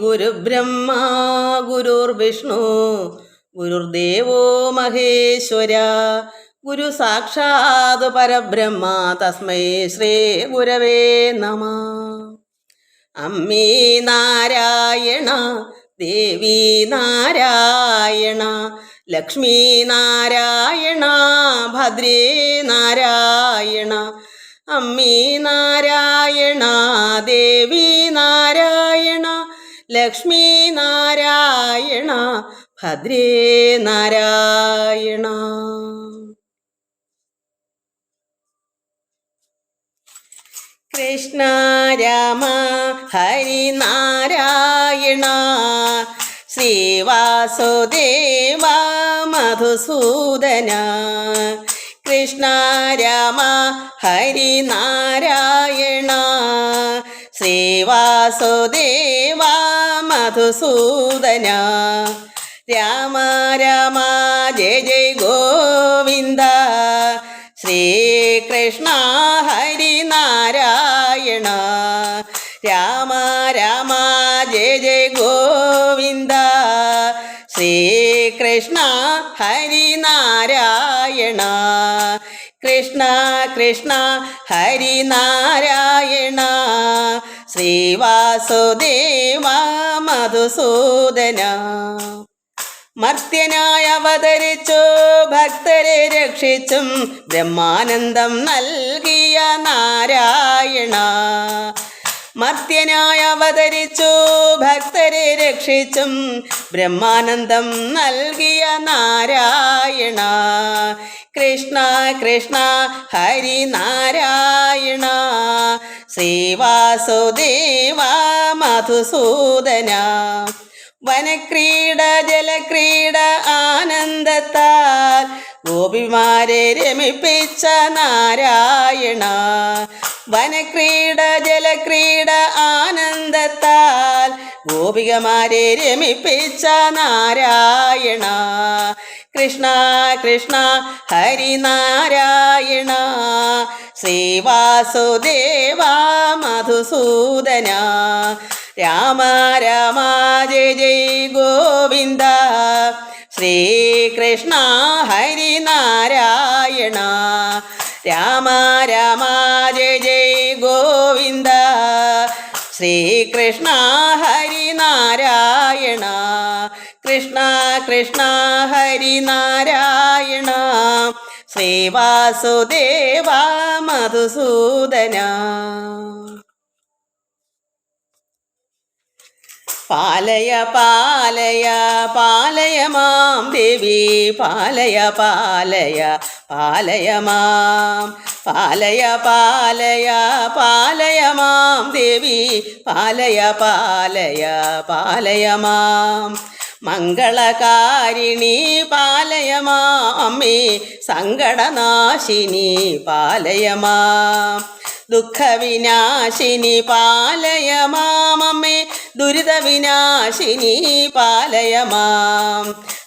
ഗുരുബ്രഹ്മ ഗുരുർവിഷ്ണു ഗുരുർദേവോ മഹേശ്വര ഗുരു സാക്ഷാത് പരബ്രഹ്മ തസ്മൈ ശ്രീ ഗുരവേ നമഃ. അമ്മേ നാരായണ, ദേവി നാരായണ, ലക്ഷ്മി നാരായണ, ഭദ്രേ നാരായണ. അമ്മേ നാരായണ, ദേവി നാരായണ, ലക്ഷ്മി നാരായണ, ഭദ്രേ നാരായണ. കൃഷ്ണ രാമ ഹരി നാരായണ, ശ്രീവാസുദേവ മധുസൂദന. കൃഷ്ണ രാമ ഹരി നാരായണ, ശ്രീവാസുദേവ മധുസൂദന. രാമ രാമ ജയ ജയ ഗോവിന്ദ, ശ്രീകൃഷ്ണ ഹരി നാരായണ. രാമ രാമ ജയ ജയ ഗോവിന്ദ, ശ്രീകൃഷ്ണ ഹരി നാരായണ. കൃഷ്ണ കൃഷ്ണ ഹരി നാരായണ, ശ്രീവാസുദേവ മധുസൂദന. മർത്യനായി അവതരിച്ചു ഭക്തരെ രക്ഷിച്ചും ബ്രഹ്മാനന്ദം നൽകിയ നാരായണ. മർത്യനായി അവതരിച്ചു ഭക്തരെ രക്ഷിച്ചും ബ്രഹ്മാനന്ദം നൽകിയ നാരായണ. കൃഷ്ണ കൃഷ്ണ ഹരി നാരായണ, ശ്രീവാസുദേവ മധുസൂദന. വനക്രീഡ ജലക്രീഡ ആനന്ദത്താൽ ഗോപിമാരെ രമിപ്പിച്ച നാരായണ. വനക്രീഡ ജലക്രീഡ ആനന്ദത്താൽ ഗോപികമാരെ രമിപ്പിച്ച നാരായണ. കൃഷ്ണ കൃഷ്ണ ഹരി നാരായണ, ശ്രീവാസുദേവ മധുസൂദന. രാമ രാമ ജയ ജയ ഗോവിന്ദ, ശ്രീകൃഷ്ണ ഹരി നാരായണ. രാമ രാമ ജയ ജയ ഗോവിന്ദ, ശ്രീകൃഷ്ണ ഹരി നാരായണ. കൃഷ്ണ കൃഷ്ണ ഹരി നാരായണ, ശ്രീവാസുദേവ മധുസൂദന. പാലയ പാലയ പാലയ മാം ദേവി, പാലയ പാലയ പാലയ മാം. പാലയ പാലയ പാലയ മാം ദേവി, പാലയ പാലയ പാലയ മാം. മംഗളകാരിണി പാലയ മാം അമ്മേ, സങ്കടനാശിനി പാലയ മാം. ദുഃഖവിനാശിനി പാലയ മാം അമ്മേ, ദുരിതവിനാശിനി പാലയ മാം.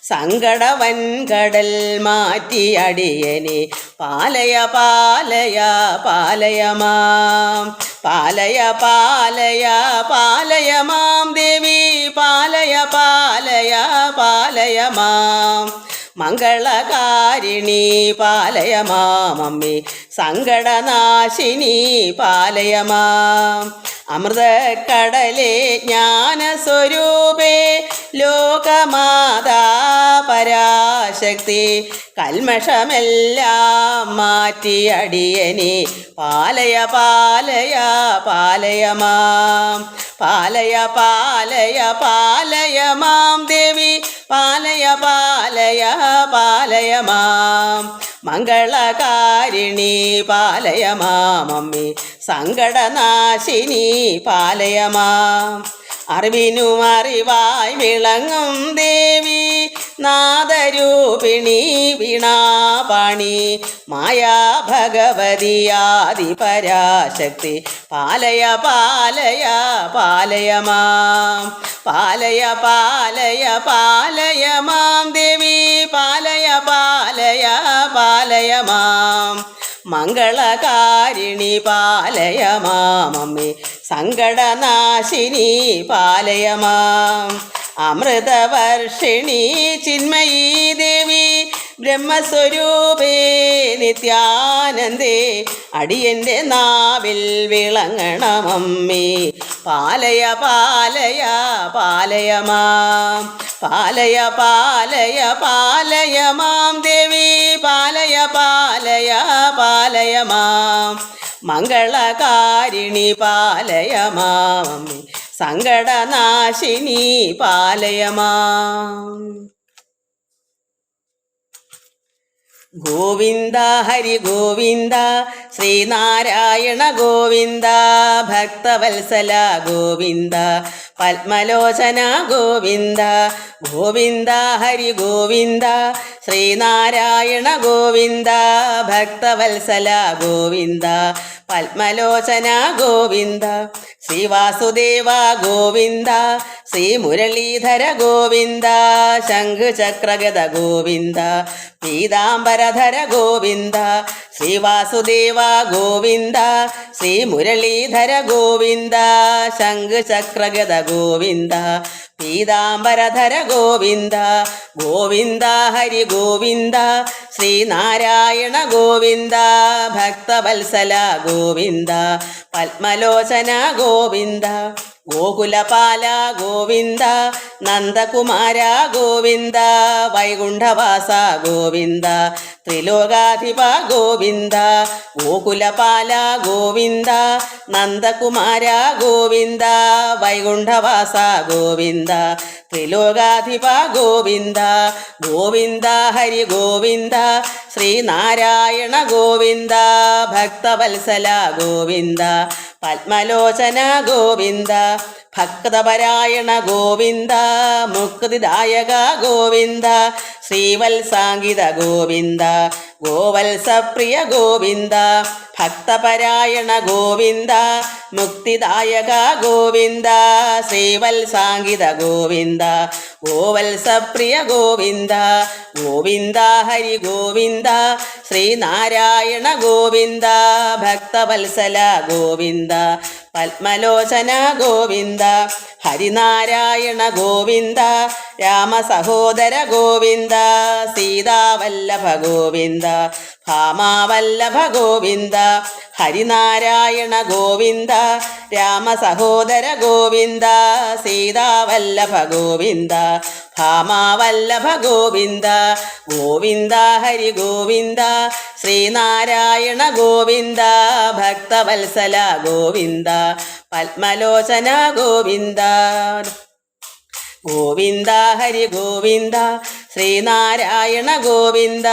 സങ്കടവൻകടൽ മാറ്റി അടിയനെ പാലയ പാലയ പാലയ മാം. പാലയ പാലയ പാലയ മാം ദേവി, പാലയ പാലയ പാലയ മാം. മംഗളകാരിണി പാലയ മാം അമ്മേ, സങ്കടനാശിനി പാലയ മാം. അമൃതക്കടലേ ജ്ഞാനസ്വരൂപേ ലോകമാതാ പരാശക്തി, കൽമഷമെല്ലാം മാറ്റി അടിയനെ പാലയ പാലയ പാലയ മാം. പാലയ പാലയ പാലയ മാം ദേവി, പാലയ പാലയ പാലയ മാം. മംഗളകാരിണി പാലയ മാം അമ്മേ, സങ്കടനാശിനി പാലയ മാം. അറിവിനും അറിവായി വിളങ്ങും ദേവി, നാദരൂപിണി വീണാപാണി, മായാ ഭഗവതിയാദി പരാശക്തി, പാലയ പാലയ പാലയ മാം. പാലയ പാലയ പാലയ മാം ദേവി, പാലയ പാലയ പാലയ മാം. മംഗളകാരിണി പാലയ മാമമ്മേ സങ്കടനാശിനി പാലയ മാം അമൃതവർഷിണി ചിന്മയീ ദേവി ബ്രഹ്മസ്വരൂപേ നിത്യാനന്ദേ അടിയൻ്റെ നാവിൽ വിളങ്ങണമമ്മേ പാലയ പാലയ പാലയ മാം പാലയ പാലയ പാലയ മാം ദേവി പാലയ പാലയ പാലയ മാം മംഗളകാരിണി പാലയ മാമമ്മേ സങ്കടനാശിനി പാലയ മാം ഗോവിന്ദ ഹരി ഗോവിന്ദ ശ്രീനാരായണ ഗോവിന്ദ ഭക്തവത്സല ഗോവിന്ദ പത്മലോചന ഗോവിന്ദ ഗോവിന്ദ ഹരി ഗോവിന്ദ ശ്രീനാരായണ ഗോവിന്ദ ഭക്തവത്സല ഗോവിന്ദ പത്മലോചന ഗോവിന്ദ ശ്രീവാസുദേവ ഗോവിന്ദ ശ്രീമുരളീധര ഗോവിന്ദ ശംഖുചക്രഗദ ഗോവിന്ദ പീതാംബരധര ഗോവിന്ദ ശ്രീവാസുദേവ ഗോവിന്ദ ശ്രീമുരളീധര ഗോവിന്ദ ശംഖുചക്രഗദ ഗോവിന്ദ പീതാംബരധര ഗോവിന്ദ ഗോവിന്ദ ഹരി ഗോവിന്ദ ശ്രീനാരായണ ഗോവിന്ദ ഭക്തവത്സല ഗോവിന്ദ പത്മലോചന ഗോവിന്ദ ഗോകുലപാല ഗോവിന്ദ നന്ദകുമാര ഗോവിന്ദ വൈകുണ്ഠവാസ ഗോവിന്ദ ത്രിലോകാധിപ ഗോവിന്ദ ഗോകുലപാല ഗോവിന്ദ നന്ദകുമാര ഗോവിന്ദ വൈകുണ്ഠവാസ ഗോവിന്ദ ത്രിലോകാധിപ ഗോവിന്ദ ഗോവിന്ദ ഹരി ഗോവിന്ദ ശ്രീനാരായണ ഗോവിന്ദ ഭക്തവത്സല ഗോവിന്ദ പത്മലോചന ഗോവിന്ദ ഭക്തപരായണ ഗോവിന്ദ മുക്തിദായക ഗോവിന്ദ ശ്രീവത്സാംഗിത ഗോവിന്ദ ഗോവത്സപ്രിയ ഗോവിന്ദ ഭക്തപരായണ ഗോവിന്ദ മുക്തിദായക ഗോവിന്ദ ശ്രീവത്സാംഗിത ഗോവിന്ദ ഗോവത്സപ്രിയ ഗോവിന്ദ ഗോവിന്ദ ഹരി ഗോവിന്ദ ശ്രീനാരായണ ഗോവിന്ദ ഭക്തവത്സല ഗോവിന്ദ പത്മലോചന ഗോവിന്ദ ഹരിനാരായണ ഗോവിന്ദ രാമസഹോദര ഗോവിന്ദ സീതാവല്ലഭ ഗോവിന്ദ ഭാമാവല്ലഭ ഗോവിന്ദ ഹരിനാരായണ ഗോവിന്ദ രാമസഹോദര ഗോവിന്ദ സീതാവല്ലഭ ഗോവിന്ദ ഭാമാവല്ലഭ ഗോവിന്ദ ഗോവിന്ദ ഹരി ഗോവിന്ദ ശ്രീനാരായണ ഗോവിന്ദ ഭക്തവത്സല ഗോവിന്ദ പത്മലോചന ഗോവിന്ദ ഗോവിന്ദ ഹരി ഗോവിന്ദ ശ്രീനാരായണ ഗോവിന്ദ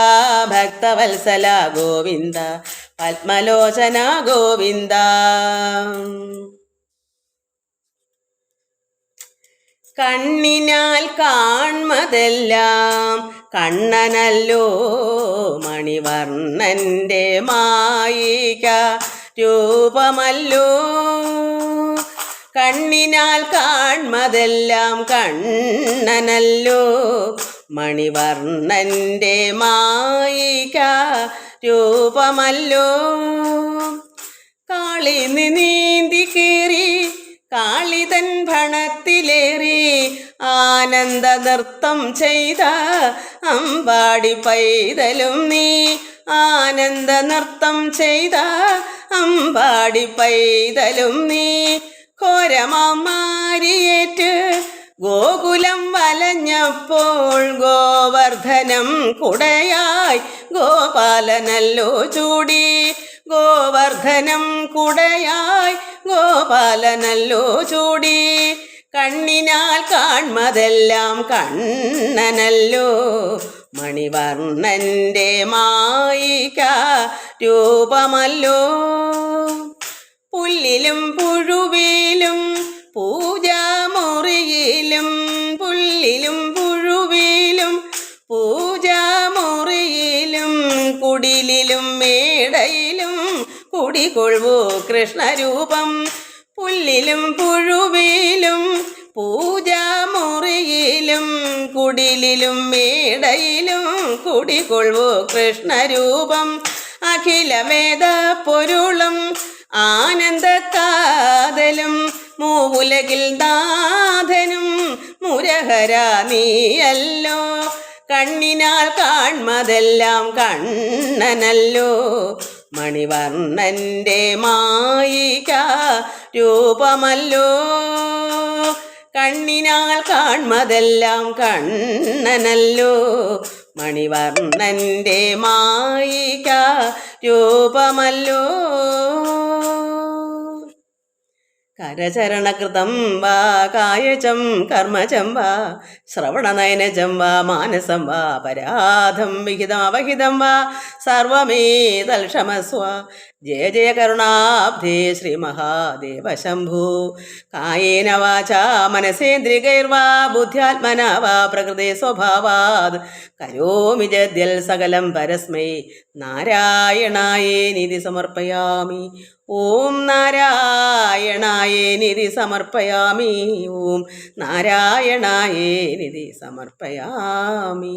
ഭക്തവത്സല ഗോവിന്ദ പത്മലോചന ഗോവിന്ദ കണ്ണിനാൽ കാൺമതെല്ലാം കണ്ണനല്ലോ മണിവർണ്ണൻ്റെ മായിക രൂപമല്ലോ കണ്ണിനാൽ കാൺമതെല്ലാം കണ്ണനല്ലോ മണിവർണ്ണൻ്റെ മായിക രൂപമല്ലോ കാളിന് നീന്തി കയറി കാളിതൻ ഭണത്തിലേറി ആനന്ദ നൃത്തം ചെയ്ത അമ്പാടി പൈതലും നീ ആനന്ദ നൃത്തം ചെയ്ത അമ്പാടി പൈതലും നീ ഘോരമാരിയേറ്റ് ഗോകുലം വലഞ്ഞപ്പോൾ ഗോവർദ്ധനം കുടയായി ഗോപാലനല്ലോ ചൂടി ഗോവർദ്ധനം കുടയായി ഗോപാലനല്ലോ ചൂടി കണ്ണിനാൽ കാൺമതെല്ലാം കണ്ണനല്ലോ മണിവർണ്ണൻ്റെ മായിക രൂപമല്ലോ പുല്ലിലും പുഴുവിലും പൂജാമുറിയിലും പുല്ലിലും പുഴുവിലും പൂജാമുറിയിലും കുടിലിലും മേടയിലും കുടികൊള്ളൂ കൃഷ്ണരൂപം പുല്ലിലും പുഴുവിലും പൂജാമുറിയിലും കുടിലിലും മേടയിലും കുടികൊള്ളൂ കൃഷ്ണരൂപം അഖിലവേദ പൊരുളും ആനന്ദക്കാതലും മൂവുലകിൽ നാഥനും മുരഹര നീയല്ലോ. കണ്ണിനാൽ കാൺമതെല്ലാം കണ്ണനല്ലോ. മണിവർണ്ണന്റെ മായിക രൂപമല്ലോ. കണ്ണിനാൽ കാൺമതെല്ലാം കണ്ണനല്ലോ. മണിവർണ്ണന്റെ മായിക രൂപമല്ലോ. കരചരണകൃതം വാ കായചം കർമ്മചം വാ ശ്രവണനയനജം വാ മാനസം വാ പരാധം വിഹിതം അവഹിതം വാ സർവമേ തൽക്ഷമസ്വ. ജയ ജയ കരുണാബ്ധേ ശ്രീ മഹാദേവ ശംഭോ. കായേന വാചാ മനസേന്ദ്രിയൈർവാ ബുദ്ധ്യാത്മനാ വാ പ്രകൃതേ സ്വഭാവാത് കരോമി ജദ്യൽ സകലം പരസ്മൈ നാരായണായേനിധി സമർപ്പയാമി. ഓം നാരായണായേനിധി സമർപ്പയാമി. ഓം നാരായണായേനിധി സമർപ്പയാമി.